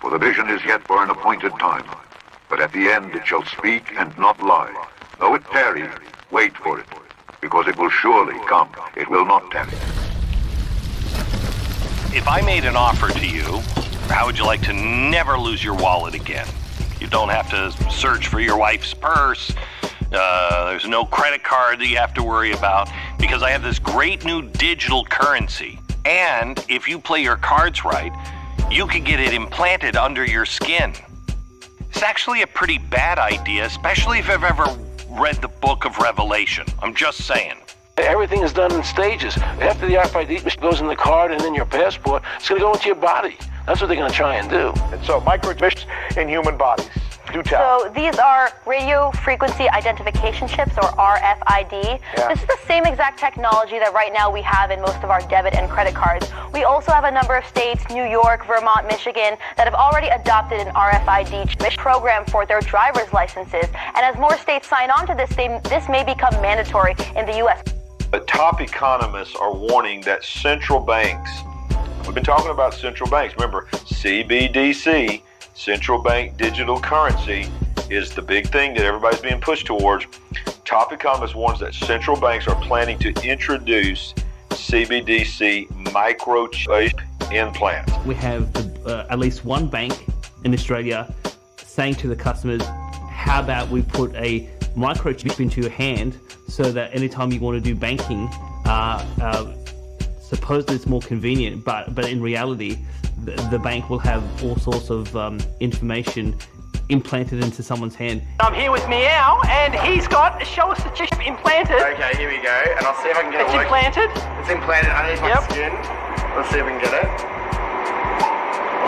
For the vision is yet for an appointed time. But at the end it shall speak and not lie. Though it tarry, wait for it, because it will surely come. It will not tarry. If I made an offer to you, how would you like to never lose your wallet again? You don't have to search for your wife's purse. There's no credit card that you have to worry about, because I have this great new digital currency. And if you play your cards right, you can get it implanted under your skin. It's actually a pretty bad idea, especially if you've ever read the book of Revelation. I'm just saying. Everything is done in stages. After the RFID goes in the card and then your passport, it's going to go into your body. That's what they're going to try and do. And so, microchips in human bodies. Do tell. So these are radio frequency identification chips, or RFID. Yeah. This is the same exact technology that right now we have in most of our debit and credit cards. We also have a number of states, New York, Vermont, Michigan, that have already adopted an RFID chip program for their driver's licenses. And as more states sign on to this, this may become mandatory in the U.S. But top economists are warning that central banks, we've been talking about central banks, remember, CBDC, central bank digital currency, is the big thing that everybody's being pushed towards. Top economists warns that central banks are planning to introduce CBDC microchip implants. We have at least one bank in Australia saying to the customers, how about we put a microchip into your hand so that anytime you want to do banking, supposedly it's more convenient, but in reality, the bank will have all sorts of information implanted into someone's hand. I'm here with Meow, and he's got, show us the chip implanted. Okay, here we go, and I'll see if I can get it working. Implanted? It's implanted underneath my skin. Let's see if we can get it.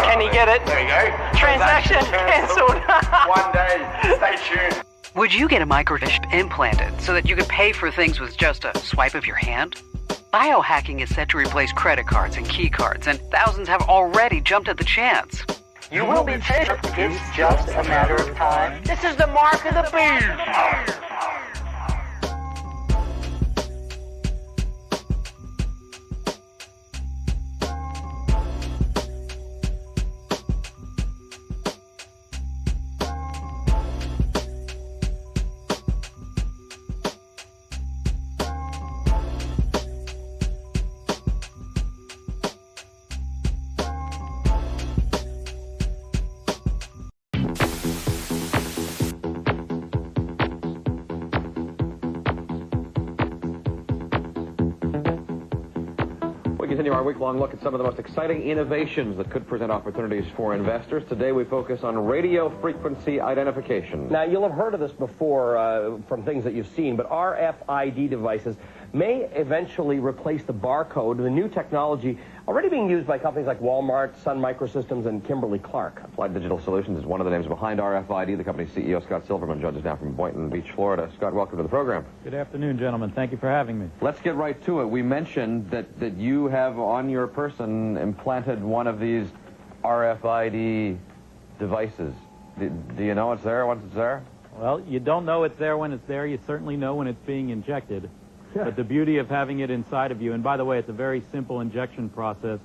Can he get it? There we go. Transaction cancelled. One day. Stay tuned. Would you get a microchip implanted so that you could pay for things with just a swipe of your hand? Biohacking is set to replace credit cards and key cards, and thousands have already jumped at the chance. You will be chipped. It's just a matter of time. This is the mark of the beast. Continue our week-long look at some of the most exciting innovations that could present opportunities for investors. Today we focus on radio frequency identification. Now, you'll have heard of this before from things that you've seen, but RFID devices may eventually replace the barcode. The new technology already being used by companies like Walmart, Sun Microsystems, and Kimberly-Clark. Applied Digital Solutions is one of the names behind RFID. The company's CEO, Scott Silverman, joins us now from Boynton Beach, Florida. Scott, welcome to the program. Good afternoon, gentlemen. Thank you for having me. Let's get right to it. We mentioned that you have on your person implanted one of these RFID devices. Do you know it's there once it's there? Well, you don't know it's there when it's there. You certainly know when it's being injected. But the beauty of having it inside of you, and by the way, it's a very simple injection process,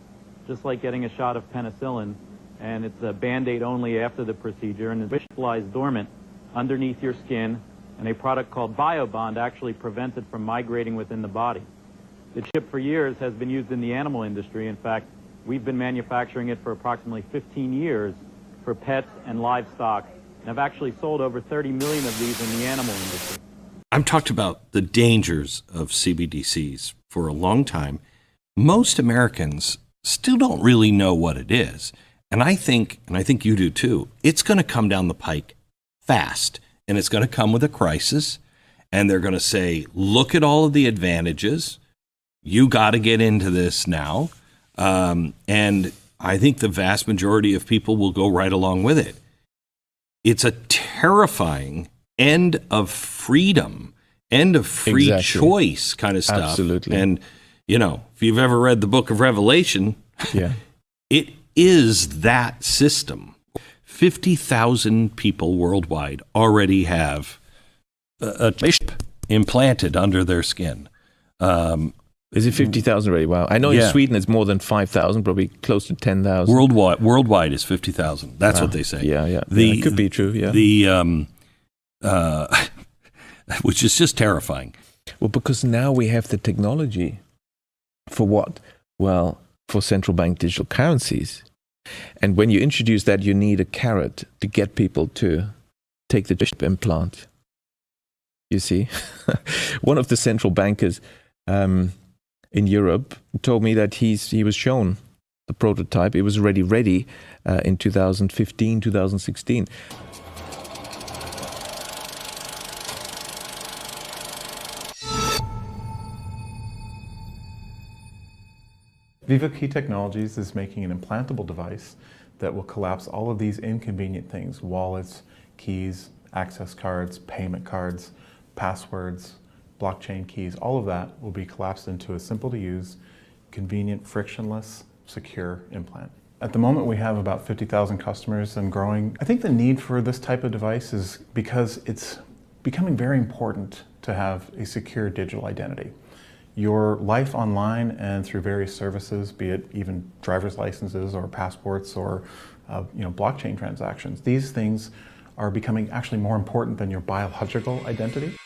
just like getting a shot of penicillin, and it's a Band-Aid only after the procedure, and the chip lies dormant underneath your skin, and a product called BioBond actually prevents it from migrating within the body. The chip for years has been used in the animal industry. In fact, we've been manufacturing it for approximately 15 years for pets and livestock, and have actually sold over 30 million of these in the animal industry. I've talked about the dangers of CBDCs for a long time. Most Americans still don't really know what it is. And I think you do too, it's going to come down the pike fast. And it's going to come with a crisis. And they're going to say, look at all of the advantages. You got to get into this now. And I think the vast majority of people will go right along with it. It's a terrifying end of freedom, end of free choice kind of stuff. Absolutely. And, you know, if you've ever read the book of Revelation, it is that system. 50,000 people worldwide already have a chip implanted under their skin. Is it 50,000 already? Wow. I know in Sweden it's more than 5,000, probably close to 10,000. Worldwide is 50,000. That's what they say. Yeah. It could be true, yeah. Which is just terrifying. Well, because now we have the technology for what? Well, for central bank digital currencies. And when you introduce that, you need a carrot to get people to take the chip implant. You see? One of the central bankers in Europe told me that he was shown the prototype. It was already ready in 2015, 2016. Viva Key Technologies is making an implantable device that will collapse all of these inconvenient things: wallets, keys, access cards, payment cards, passwords, blockchain keys. All of that will be collapsed into a simple to use, convenient, frictionless, secure implant. At the moment we have about 50,000 customers and growing. I think the need for this type of device is because it's becoming very important to have a secure digital identity. Your life online and through various services, be it even driver's licenses or passports or blockchain transactions, these things are becoming actually more important than your biological identity.